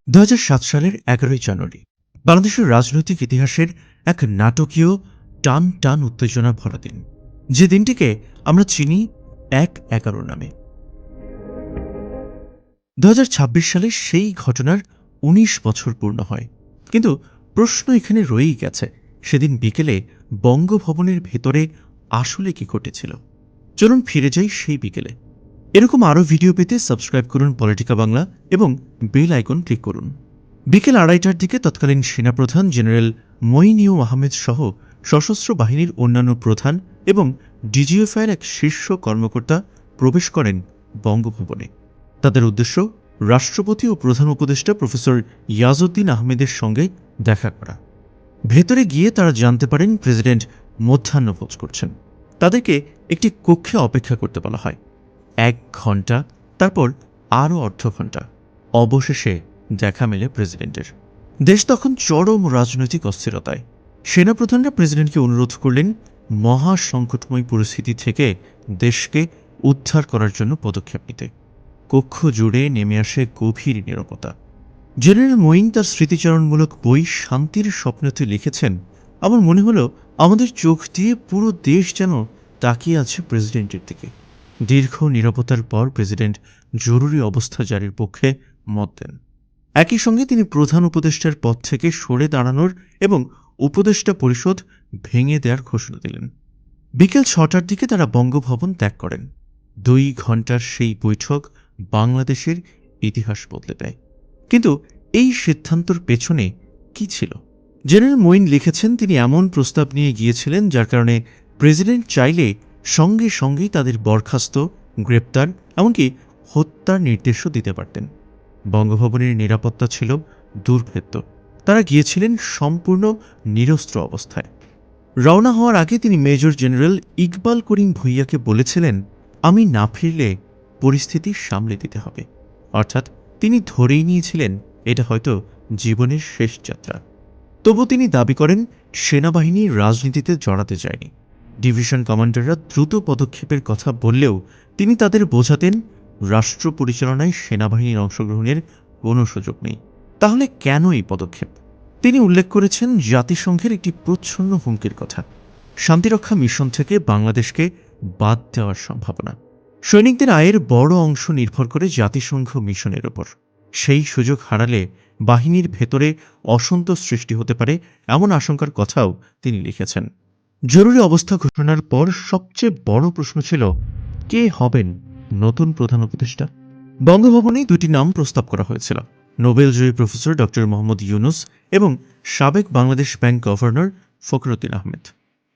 ২০০৭ সালের ১১ই জানুয়ারি বাংলাদেশের রাজনৈতিক ইতিহাসের এক নাটকীয় টান টান উত্তেজনা ভরা দিন, যে দিনটিকে আমরা চিনি ১/১১ নামে। ২০২৬ সালে সেই ঘটনার ১৯ বছর পূর্ণ হয়, কিন্তু প্রশ্ন এখানে রয়েই গেছে, সেদিন বিকেলে বঙ্গভবনের ভেতরে আসলে কি ঘটেছিল। চলুন ফিরে যাই সেই বিকেলে। এরকম আরও ভিডিও পেতে সাবস্ক্রাইব করুন পলিটিকা বাংলা এবং বেল আইকন ক্লিক করুন। বিকেল ২:৩০টার দিকে তৎকালীন সেনাপ্রধান জেনারেল মঈন-ই আহমেদ সহ সশস্ত্র বাহিনীর অন্যান্য প্রধান এবং ডিজিএফআইয়ের এক শীর্ষ কর্মকর্তা প্রবেশ করেন বঙ্গভবনে। তাদের উদ্দেশ্য রাষ্ট্রপতি ও প্রধান উপদেষ্টা প্রফেসর ইয়াজউদ্দিন আহমেদের সঙ্গে দেখা করা। ভেতরে গিয়ে তারা জানতে পারেন প্রেসিডেন্ট মধ্যাহ্নভোজ করছেন। তাদেরকে একটি কক্ষে অপেক্ষা করতে বলা হয় ১ ঘণ্টা, তারপর আরও অর্ধ ঘণ্টা। অবশেষে দেখা মেলে প্রেসিডেন্টের। দেশ তখন চরম রাজনৈতিক অস্থিরতায়। সেনাপ্রধানরা প্রেসিডেন্টকে অনুরোধ করলেন মহা সংকটময় পরিস্থিতি থেকে দেশকে উদ্ধার করার জন্য পদক্ষেপ নিতে। কক্ষ জুড়ে নেমে আসে গভীর নীরবতা। জেনারেল মঈন তার স্মৃতিচারণমূলক বই শান্তির স্বপ্নতে লিখেছেন, আমার মনে হলো আমাদের চোখ দিয়ে পুরো দেশ যেন তাকিয়ে আছে প্রেসিডেন্টের দিকে। দীর্ঘ নীরবতার পর প্রেসিডেন্ট জরুরি অবস্থা জারির পক্ষে মত দেন। একই সঙ্গে তিনি প্রধান উপদেষ্টার পদ থেকে সরে দাঁড়ানোর এবং উপদেষ্টা পরিষদ ভেঙে দেওয়ার ঘোষণা দিলেন। বিকেল ৬টার দিকে তারা বঙ্গভবন ত্যাগ করেন। ২ ঘণ্টার সেই বৈঠক বাংলাদেশের ইতিহাস বদলে দেয়। কিন্তু এই সিদ্ধান্তর পেছনে কি ছিল? জেনারেল মঈন লিখেছেন, তিনি এমন প্রস্তাব নিয়ে গিয়েছিলেন যার কারণে প্রেসিডেন্ট চাইলে সঙ্গে সঙ্গেই তাদের বরখাস্ত, গ্রেপ্তার, এমনকি হত্যার নির্দেশও দিতে পারতেন। বঙ্গভবনের নিরাপত্তা ছিল দুর্ভেদ্য। তারা গিয়েছিলেন সম্পূর্ণ নিরস্ত্র অবস্থায়। রওনা হওয়ার আগে তিনি মেজর জেনারেল ইকবাল করিম ভূঁইয়াকে বলেছিলেন, আমি না ফিরলে পরিস্থিতি সামলে দিতে হবে। অর্থাৎ তিনি ধরেই নিয়েছিলেন এটা হয়তো জীবনের শেষ যাত্রা। তবু তিনি দাবি করেন সেনাবাহিনী রাজনীতিতে জড়াতে চায়নি। ডিভিশন কমান্ডাররা দ্রুত পদক্ষেপের কথা বললেও তিনি তাদের বোঝাতেন রাষ্ট্র পরিচালনায় সেনাবাহিনীর অংশগ্রহণের কোনো সুযোগ নেই। তাহলে কেন এই পদক্ষেপ? তিনি উল্লেখ করেছেন জাতিসংঘের একটি প্রচ্ছন্ন হুমকির কথা, শান্তিরক্ষা মিশন থেকে বাংলাদেশকে বাদ দেওয়ার সম্ভাবনা। সৈনিকদের আয়ের বড় অংশ নির্ভর করে জাতিসংঘ মিশনের ওপর। সেই সুযোগ হারালে বাহিনীর ভেতরে অসন্তোষ সৃষ্টি হতে পারে, এমন আশঙ্কার কথাও তিনি লিখেছেন। জরুরি অবস্থা ঘোষণার পর সবচেয়ে বড় প্রশ্ন ছিল, কে হবেন নতুন প্রধান উপদেষ্টা? বঙ্গভবনে ২টি নাম প্রস্তাব করা হয়েছিল, নোবেলজয়ী প্রফেসর ড মোহাম্মদ ইউনুস এবং সাবেক বাংলাদেশ ব্যাংক গভর্নর ফখরুদ্দীন আহমেদ।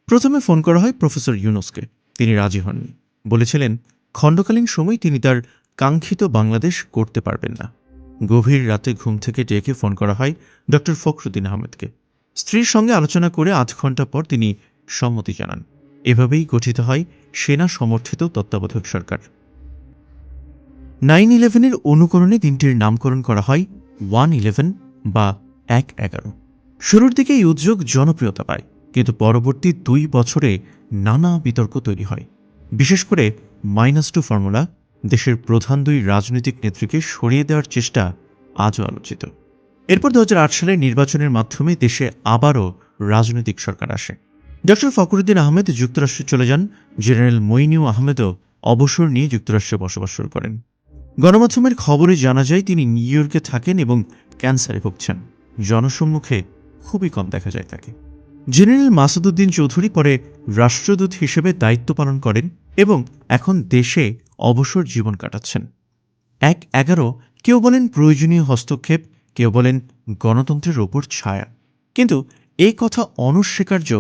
প্রথমে ফোন করা হয় প্রফেসর ইউনুসকে। তিনি রাজি হননি, বলেছিলেন খণ্ডকালীন সময় তিনি তার কাঙ্ক্ষিত বাংলাদেশ করতে পারবেন না। গভীর রাতে ঘুম থেকে ডেকে ফোন করা হয় ড ফখরুদ্দীন আহমেদকে। স্ত্রীর সঙ্গে আলোচনা করে ৮ ঘণ্টা পর তিনি সম্মতি জানান। এভাবেই গঠিত হয় সেনা সমর্থিত তত্ত্বাবধায়ক সরকার। ৯/১১-এর অনুকরণে দিনটির নামকরণ করা হয় 1/11 বা ১/১১। শুরুর দিকে এই উদ্যোগ জনপ্রিয়তা পায়, কিন্তু পরবর্তী ২ বছরে নানা বিতর্ক তৈরি হয়। বিশেষ করে -2 ফর্মুলা, দেশের প্রধান ২ রাজনৈতিক নেত্রীকে সরিয়ে দেওয়ার চেষ্টা আজও আলোচিত। এরপর ২০০৮ সালের নির্বাচনের মাধ্যমে দেশে আবারও রাজনৈতিক সরকার আসে। ড ফখরুদ্দীন আহমেদ যুক্তরাষ্ট্রে চলে যান। জেনারেল মঈন-ই আহমেদও অবসর নিয়ে যুক্তরাষ্ট্রে বসবাস শুরু করেন। গণমাধ্যমের খবরে জানা যায় তিনি নিউ ইয়র্কে থাকেন এবং ক্যান্সারে ভুগছেন। জনসম্মুখে খুবই কম দেখা যায় তাকে। জেনারেল মাসুদউদ্দিন চৌধুরী পরে রাষ্ট্রদূত হিসেবে দায়িত্ব পালন করেন এবং এখন দেশে অবসর জীবন কাটাচ্ছেন। ১/১১ কেউ বলেন প্রয়োজনীয় হস্তক্ষেপ, কেউ বলেন গণতন্ত্রের ওপর ছায়া। কিন্তু এই কথা অনস্বীকার্য,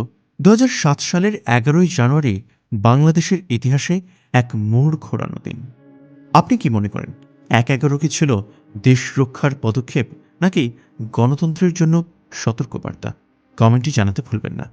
২০০৭ সালের ১১ই জানুয়ারি বাংলাদেশের ইতিহাসে এক মোড় ঘোরানো দিন। আপনি কি মনে করেন ১/১১ কি ছিল দেশ রক্ষার পদক্ষেপ, নাকি গণতন্ত্রের জন্য সতর্কবার্তা? কমেন্টে জানাতে ভুলবেন না।